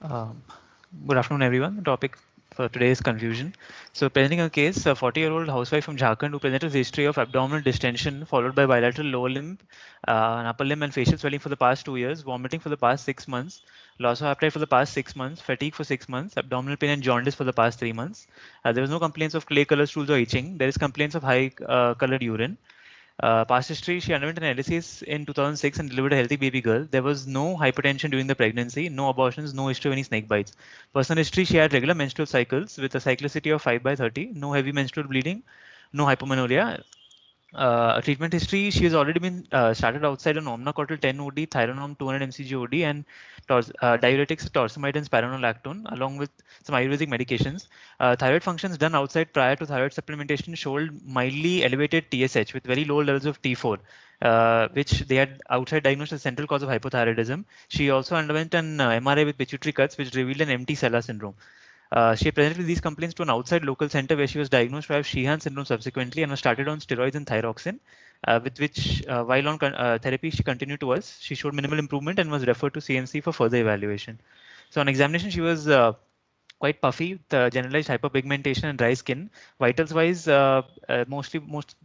Um, Good afternoon, everyone. The topic for today is confusion. So, presenting a case, a 40-year-old housewife from Jharkhand who presented a history of abdominal distension followed by bilateral lower limb, and upper limb and facial swelling for the past 2 years, vomiting for the past 6 months, loss of appetite for the past 6 months, fatigue for 6 months, abdominal pain and jaundice for the past 3 months. There was no complaints of clay color stools or itching. There is complaints of high colored urine. Past history, she underwent an LSS in 2006 and delivered a healthy baby girl. There was no hypertension during the pregnancy, no abortions, no history of any snake bites. Personal history, she had regular menstrual cycles with a cyclicity of 5 by 30, no heavy menstrual bleeding, no hypomenorrhea. Treatment history, she has already been started outside on Omnacotil 10 OD, Thyronorm 200 mcg OD, and diuretics, torsemide and spironolactone, along with some Ayurvedic medications. Thyroid functions done outside prior to thyroid supplementation showed mildly elevated TSH with very low levels of T4, which they had outside diagnosed as central cause of hypothyroidism. She also underwent an MRI with pituitary cuts, which revealed an empty sella syndrome. She presented with these complaints to an outside local center where she was diagnosed to have Sheehan syndrome subsequently and was started on steroids and thyroxine, with which, while on therapy, she continued to us. She showed minimal improvement and was referred to CMC for further evaluation. So on examination, she was quite puffy, with generalized hyperpigmentation and dry skin. Vitals wise, most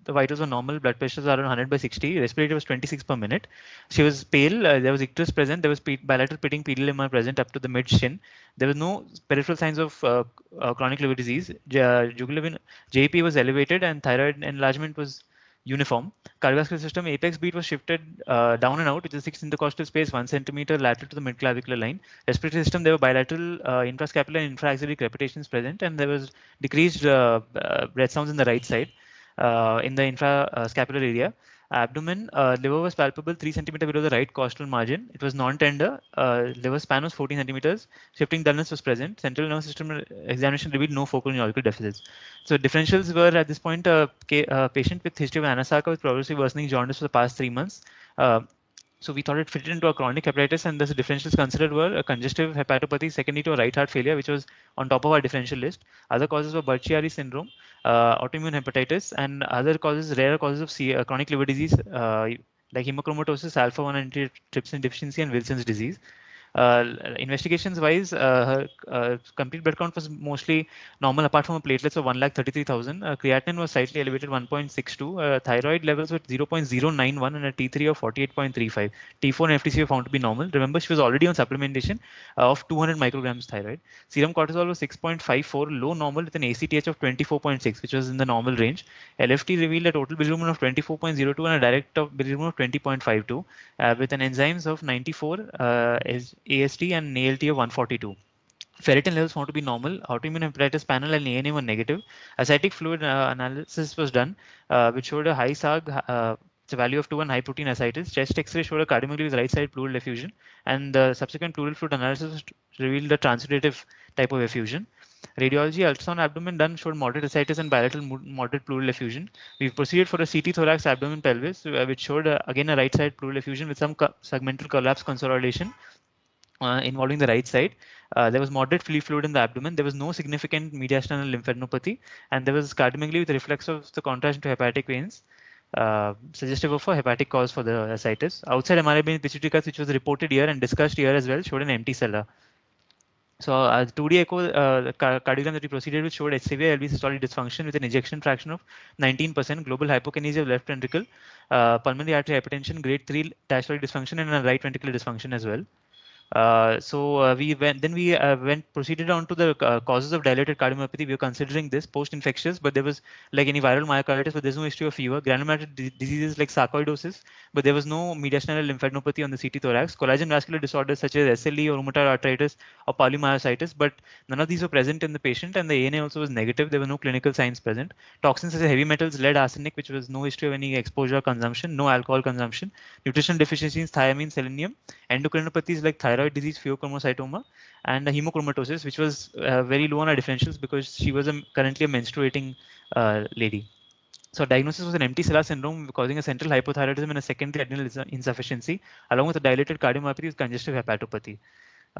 the vitals were normal. Blood pressures are around 100 by 60. Respiratory was 26 per minute. She was pale. There was icterus present. There was bilateral pitting pedal present up to the mid shin. There was no peripheral signs of chronic liver disease. Jugular vein JP was elevated and thyroid enlargement was uniform. Cardiovascular system apex beat was shifted down and out, which is 6 intercostal space, 1 centimeter lateral to the mid clavicular line. Respiratory system, there were bilateral infrascapular and infraaxillary crepitations present, and there was decreased breath sounds in the right side in the infrascapular area. Abdomen, liver was palpable 3 centimeter below the right costal margin. It was non-tender. Liver span was 14 centimeters. Shifting dullness was present. Central nervous system examination revealed no focal neurological deficits. So differentials were at this point a patient with history of anasarca with progressive worsening jaundice for the past 3 months. Uh, so we thought it fitted into a chronic hepatitis, and the differentials considered were a congestive hepatopathy secondary to a right heart failure, which was on top of our differential list. Other causes were Budd-Chiari syndrome, autoimmune hepatitis, and other causes, rare causes of chronic liver disease, like hemochromatosis, alpha-1 antitrypsin deficiency, and Wilson's disease. Investigations wise, her complete blood count was mostly normal apart from a platelets of 1,33,000. Creatinine was slightly elevated 1.62. Thyroid levels were 0.091 and a T3 of 48.35. T4 and FTC were found to be normal. Remember, she was already on supplementation of 200 micrograms thyroid. Serum cortisol was 6.54, low normal with an ACTH of 24.6, which was in the normal range. LFT revealed a total bilirubin of 24.02 and a direct of bilirubin of 20.52, with an enzymes of 94, AST and ALT of 142. Ferritin levels found to be normal. Autoimmune hepatitis panel and ANA were negative. Ascitic fluid analysis was done, which showed a high SAG, it's a value of 2 and high protein ascites. Chest X-ray showed a cardiomegaly with right side pleural effusion, and the subsequent pleural fluid analysis revealed a transudative type of effusion. Radiology ultrasound abdomen done showed moderate ascites and bilateral moderate pleural effusion. We proceeded for a CT thorax abdomen pelvis, which showed again a right side pleural effusion with some segmental collapse consolidation involving the right side. There was moderate free fluid in the abdomen. There was no significant mediastinal lymphadenopathy, and there was cardiomegaly with reflex of the contraction to hepatic veins, suggestive of a hepatic cause for the ascites. Outside MRI being pituitary cuts, which was reported here and discussed here as well, showed an empty cella. So 2D echo cardiogram that we proceeded with showed severe LV systolic dysfunction with an ejection fraction of 19%, global hypokinesia of left ventricle, pulmonary artery hypertension, grade 3 diastolic dysfunction, and a right ventricular dysfunction as well. We proceeded on to the causes of dilated cardiomyopathy. We were considering this post-infectious, but there was like any viral myocarditis, but there's no history of fever. Granulomatous diseases like sarcoidosis, but there was no mediastinal lymphadenopathy on the CT thorax. Collagen vascular disorders such as SLE or rheumatoid arthritis or polymyositis, but none of these were present in the patient, and the ANA also was negative. There were no clinical signs present. Toxins such as heavy metals, lead, arsenic, which was no history of any exposure or consumption, no alcohol consumption, nutritional deficiencies, thiamine, selenium, endocrinopathies like thyroid disease, pheochromocytoma, and hemochromatosis, which was very low on our differentials because she was currently a menstruating lady. So diagnosis was an empty cella syndrome causing a central hypothyroidism and a secondary adrenal insufficiency, along with a dilated cardiomyopathy with congestive hepatopathy.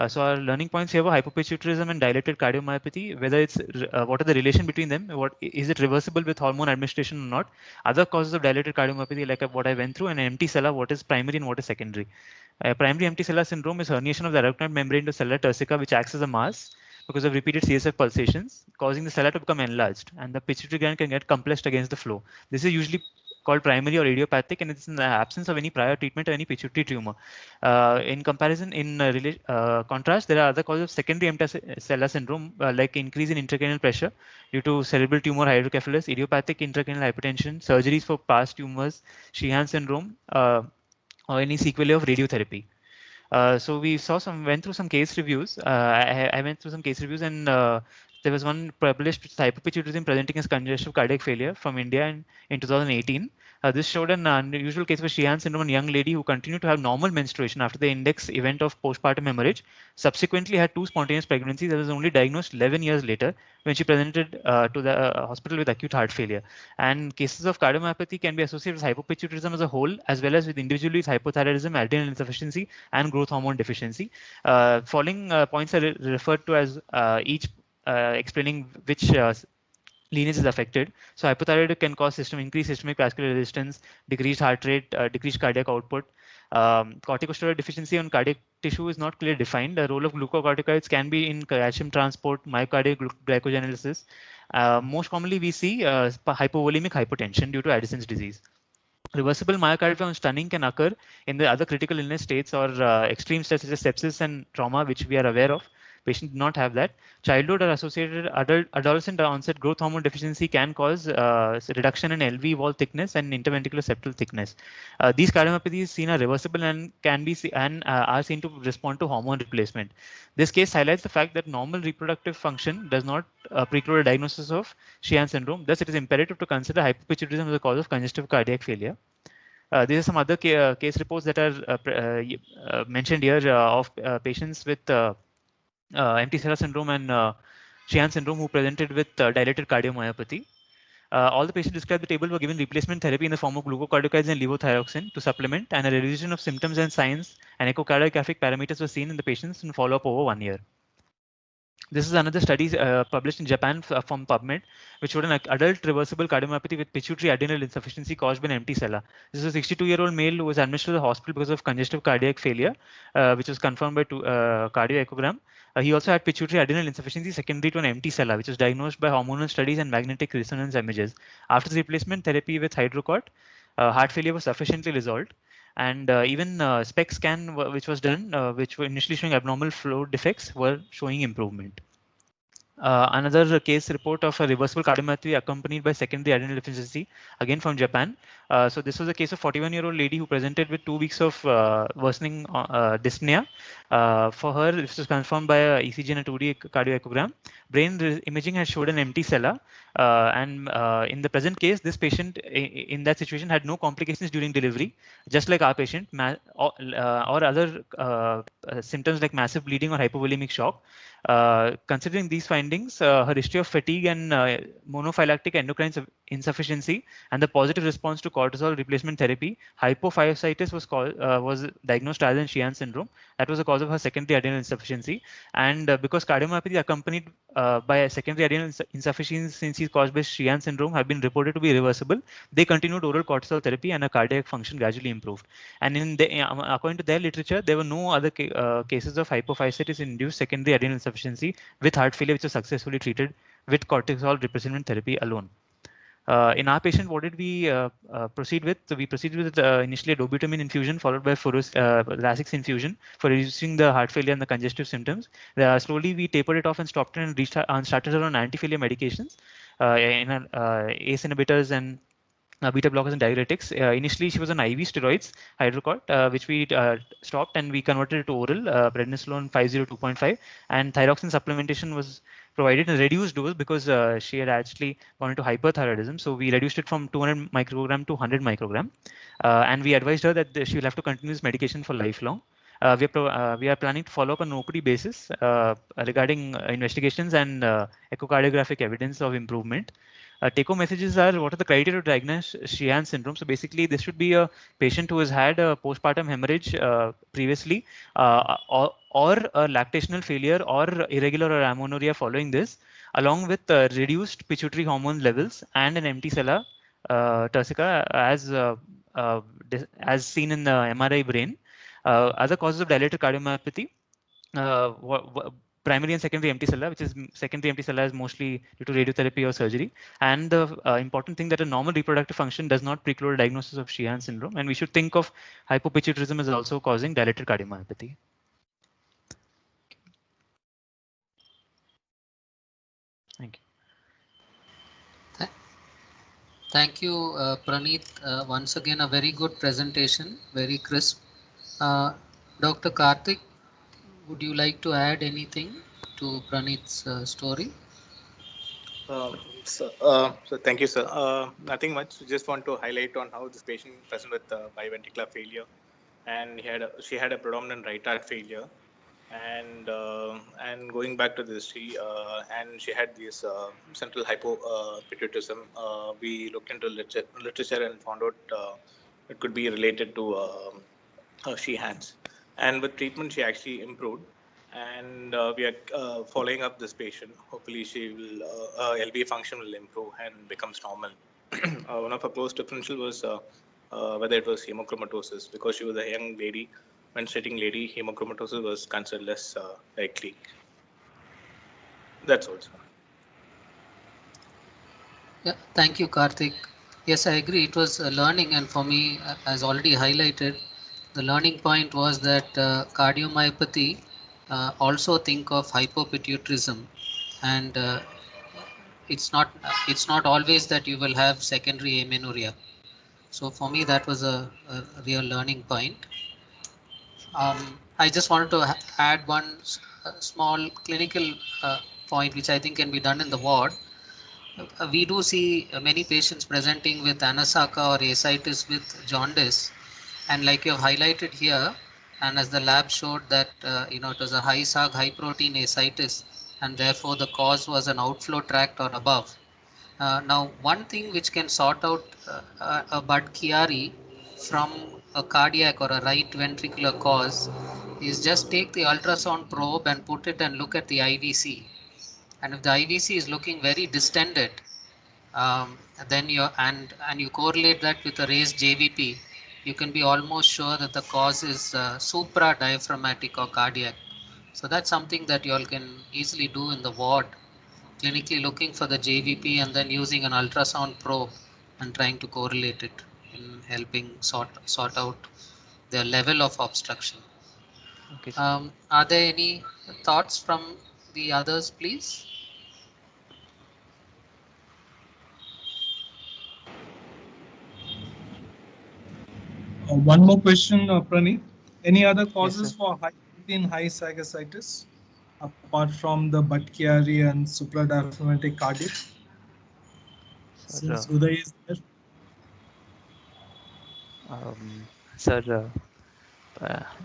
So our learning points here were hypopituitarism and dilated cardiomyopathy, whether it's what are the relation between them, what is it reversible with hormone administration or not, other causes of dilated cardiomyopathy like what I went through, and empty sella, what is primary and what is secondary. Primary empty cellular syndrome is herniation of the arachnoid membrane to cellular turcica, which acts as a mass because of repeated CSF pulsations, causing the cella to become enlarged, and the pituitary gland can get compressed against the flow. This is usually called primary or idiopathic, and it's in the absence of any prior treatment or any pituitary tumor. In comparison, in contrast, there are other causes of secondary empty cellular syndrome, like increase in intracranial pressure due to cerebral tumor hydrocephalus, idiopathic intracranial hypertension, surgeries for past tumors, Sheehan syndrome, or any sequelae of radiotherapy. So we went through some case reviews. I went through some case reviews, and there was one published with hypopituitarism presenting as congestive cardiac failure from India in 2018. This showed an unusual case of Sheehan syndrome in a young lady who continued to have normal menstruation after the index event of postpartum hemorrhage. Subsequently, had two spontaneous pregnancies that was only diagnosed 11 years later when she presented to the hospital with acute heart failure. And cases of cardiomyopathy can be associated with hypopituitarism as a whole, as well as with individually with hypothyroidism, adrenal insufficiency, and growth hormone deficiency. Following points are referred to as each explaining which lineage is affected. So hypothyroid can cause increased systemic vascular resistance, decreased heart rate, decreased cardiac output. Corticosteroid deficiency on cardiac tissue is not clearly defined. The role of glucocorticoids can be in calcium transport, myocardial glycogenolysis. Most commonly, we see hypovolemic hypotension due to Addison's disease. Reversible myocardial stunning can occur in the other critical illness states or extreme states such as sepsis and trauma, which we are aware of. Patients do not have that. Childhood or associated adolescent onset growth hormone deficiency can cause reduction in LV wall thickness and interventricular septal thickness. These cardiomyopathies seen are reversible and can be are seen to respond to hormone replacement. This case highlights the fact that normal reproductive function does not preclude a diagnosis of Sheehan syndrome. Thus, it is imperative to consider hypopituitarism as a cause of congestive cardiac failure. These are some other case reports that are mentioned here of patients with empty cellular syndrome and Sheehan syndrome who presented with dilated cardiomyopathy. All the patients described the table were given replacement therapy in the form of glucocorticoids and levothyroxine to supplement, and a revision of symptoms and signs and echocardiographic parameters were seen in the patients in follow-up over 1 year. This is another study published in Japan from PubMed, which showed an adult reversible cardiomyopathy with pituitary adrenal insufficiency caused by an empty cella. This is a 62-year-old male who was admitted to the hospital because of congestive cardiac failure, which was confirmed by cardio echogram. He also had pituitary adrenal insufficiency secondary to an empty cella, which was diagnosed by hormonal studies and magnetic resonance images. After the replacement therapy with hydrocort, heart failure was sufficiently resolved. And even SPECT scan, which was done, which were initially showing abnormal flow defects, were showing improvement. Another case report of a reversible cardiomyopathy accompanied by secondary adrenal deficiency, again from Japan. So this was a case of 41-year-old lady who presented with 2 weeks of worsening dyspnea. For her, this was confirmed by a ECG and a 2D cardioechogram. Brain imaging has showed an empty cella, and in the present case, this patient in that situation had no complications during delivery, just like our patient, or other symptoms like massive bleeding or hypovolemic shock. Considering these findings, her history of fatigue and monophylactic endocrine insufficiency and the positive response to cortisol replacement therapy, hypophysitis was diagnosed rather than Sheehan syndrome. That was the cause of her secondary adrenal insufficiency. And because cardiomyopathy accompanied by a secondary adrenal insufficiency caused by Sheehan syndrome have been reported to be reversible, they continued oral cortisol therapy and her cardiac function gradually improved. And according to their literature, there were no other cases of hypophysitis-induced secondary adrenal insufficiency with heart failure which was successfully treated with cortisol replacement therapy alone. In our patient, what did we proceed with? So we proceeded with initially a dobutamine infusion followed by Lasix infusion for reducing the heart failure and the congestive symptoms. Slowly, we tapered it off and stopped it and started her on anti-failure medications, ACE inhibitors and beta blockers and diuretics. Initially, she was on IV steroids, hydrocort, which we stopped and we converted it to oral, prednisolone 502.5, and thyroxine supplementation was provided in a reduced dose because she had actually gone into hyperthyroidism. So we reduced it from 200 microgram to 100 microgram, and we advised her that she will have to continue this medication for lifelong. We are planning to follow up on an OPD basis regarding investigations and echocardiographic evidence of improvement. Take-home messages are: what are the criteria to diagnose Sheehan syndrome? So basically, this should be a patient who has had a postpartum hemorrhage previously, or a lactational failure or irregular or amenorrhea following this, along with reduced pituitary hormone levels and an empty sella turcica uh, as seen in the MRI brain. Other causes of dilated cardiomyopathy: uh, primary and secondary empty sella, which is secondary empty sella is mostly due to radiotherapy or surgery. And the important thing that a normal reproductive function does not preclude a diagnosis of Sheehan syndrome. And we should think of hypopituitarism as also causing dilated cardiomyopathy. Thank you. Thank you, Praneeth. Once again, a very good presentation, very crisp. Dr. Karthik, would you like to add anything to Praneeth's story? So thank you, sir. Nothing much. Just want to highlight on how this patient present with biventricular failure, and she had a predominant right heart failure, and going back to the history, and she had this central hypopituitarism. We looked into literature and found out it could be related to Sheehan's, and with treatment she actually improved, and we are following up this patient. Hopefully she will LV function will improve and becomes normal. One of her close differential was whether it was hemochromatosis, because she was a young lady, menstruating lady. Hemochromatosis was considered less likely. That's all, sir. Yeah, thank you, Karthik. Yes, I agree. It was learning, and for me, as already highlighted, the learning point was that cardiomyopathy also think of hypopituitarism, and it's not always that you will have secondary amenorrhea. So for me, that was a real learning point. I just wanted to add one small clinical point, which I think can be done in the ward. We do see many patients presenting with anasaka or ascites with jaundice, and like you have highlighted here, and as the lab showed that it was a high SAG, high protein ascites, and therefore the cause was an outflow tract or above. Now, one thing which can sort out a Budd-Chiari from a cardiac or a right ventricular cause is just take the ultrasound probe and put it and look at the IVC. And if the IVC is looking very distended, then you correlate that with a raised JVP, you can be almost sure that the cause is supra diaphragmatic or cardiac. So that's something that you all can easily do in the ward, clinically looking for the JVP and then using an ultrasound probe and trying to correlate it in helping sort out the level of obstruction. Okay. Are there any thoughts from the others, please? One more question, Praneeth. Any other Yes, causes sir. for high protein high sagacitis apart from the Budd-Chiari and supradiaphragmatic cardiac? Sir, Since Uday is there. sir,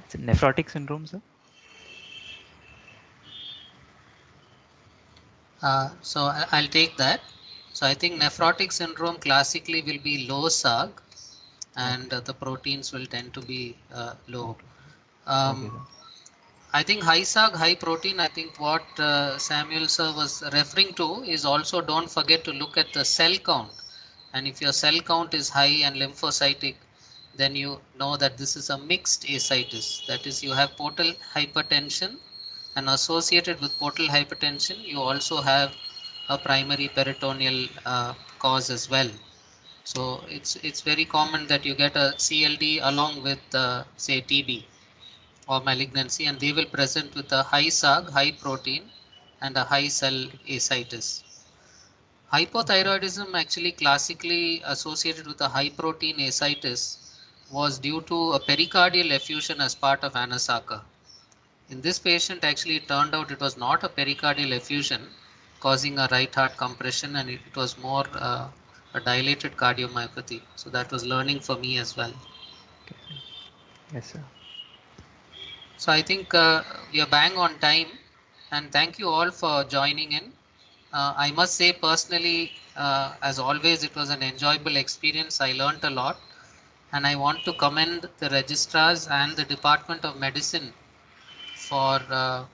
it's a nephrotic syndrome, sir. I'll take that. So I think nephrotic syndrome classically will be low SAG, and Okay. the proteins will tend to be low. Okay. Okay, Um, sir. I think high SAG, high protein, I think what Samuel sir was referring to is also don't forget to look at the cell count. And if your cell count is high and lymphocytic, then you know that this is a mixed ascites. That is, you have portal hypertension, and associated with portal hypertension, you also have a primary peritoneal cause as well. So it's very common that you get a CLD along with say TB or malignancy, and they will present with a high SAG, high protein, and a high cell ascites. Hypothyroidism, actually classically associated with a high protein ascites, was due to a pericardial effusion as part of anasaka. In this patient, actually it turned out it was not a pericardial effusion causing a right heart compression, and it was more a dilated cardiomyopathy. So that was learning for me as well. Okay, sir. Yes, sir. So I think we are bang on time, and thank you all for joining in. I must say personally, as always, it was an enjoyable experience. I learnt a lot, and I want to commend the registrars and the Department of Medicine for